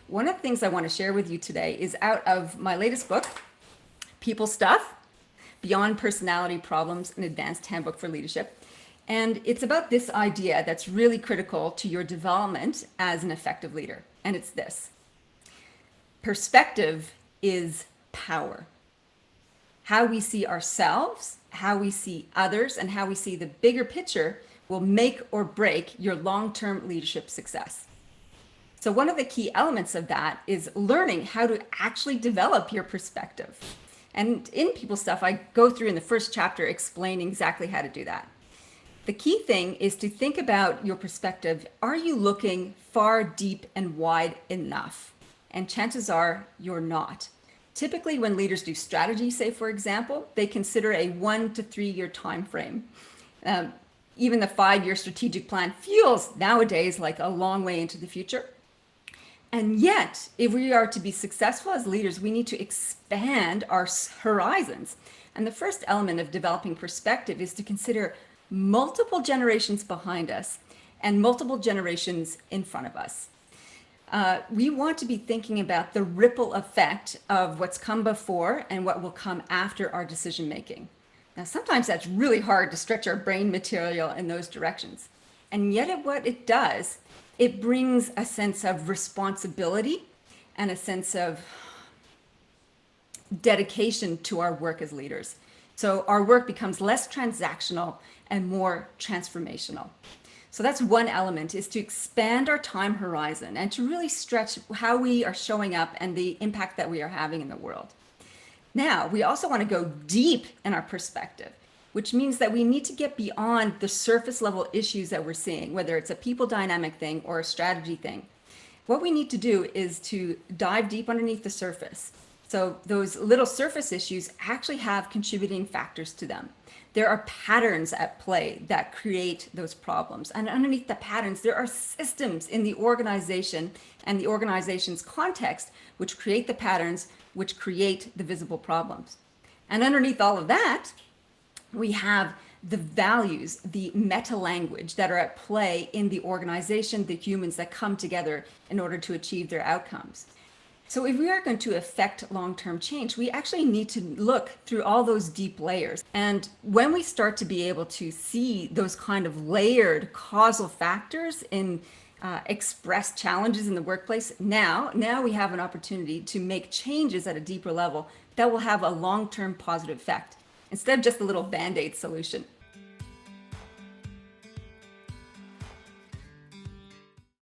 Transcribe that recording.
one of the things I want to share with you today is out of my latest book, People Stuff, Beyond Personality Problems, an Advanced Handbook for Leadership. And it's about this idea that's really critical to your development as an effective leader. And it's this: perspective is power. How we see ourselves, how we see others, and how we see the bigger picture will make or break your long-term leadership success. So one of the key elements of that is learning how to actually develop your perspective. And in People Stuff, I go through in the first chapter explaining exactly how to do that. The key thing is to think about your perspective. Are you looking far, deep, and wide enough? And chances are you're not. Typically, when leaders do strategy, say, for example, they consider a 1 to 3 year time frame. Even the 5-year strategic plan feels nowadays like a long way into the future. And yet, if we are to be successful as leaders, we need to expand our horizons. And the first element of developing perspective is to consider multiple generations behind us and multiple generations in front of us. We want to be thinking about the ripple effect of what's come before and what will come after our decision making. Now, sometimes that's really hard to stretch our brain material in those directions. And yet what it does, it brings a sense of responsibility and a sense of dedication to our work as leaders. So our work becomes less transactional and more transformational. So that's one element, is to expand our time horizon and to really stretch how we are showing up and the impact that we are having in the world. Now, we also want to go deep in our perspective, which means that we need to get beyond the surface level issues that we're seeing, whether it's a people dynamic thing or a strategy thing. What we need to do is to dive deep underneath the surface. So those little surface issues actually have contributing factors to them. There are patterns at play that create those problems. And underneath the patterns, there are systems in the organization and the organization's context which create the patterns, which create the visible problems. And underneath all of that, we have the values, the meta language that are at play in the organization, the humans that come together in order to achieve their outcomes. So if we are going to affect long-term change, we actually need to look through all those deep layers. And when we start to be able to see those kind of layered causal factors in expressed challenges in the workplace, now we have an opportunity to make changes at a deeper level that will have a long-term positive effect, instead of just a little Band-Aid solution.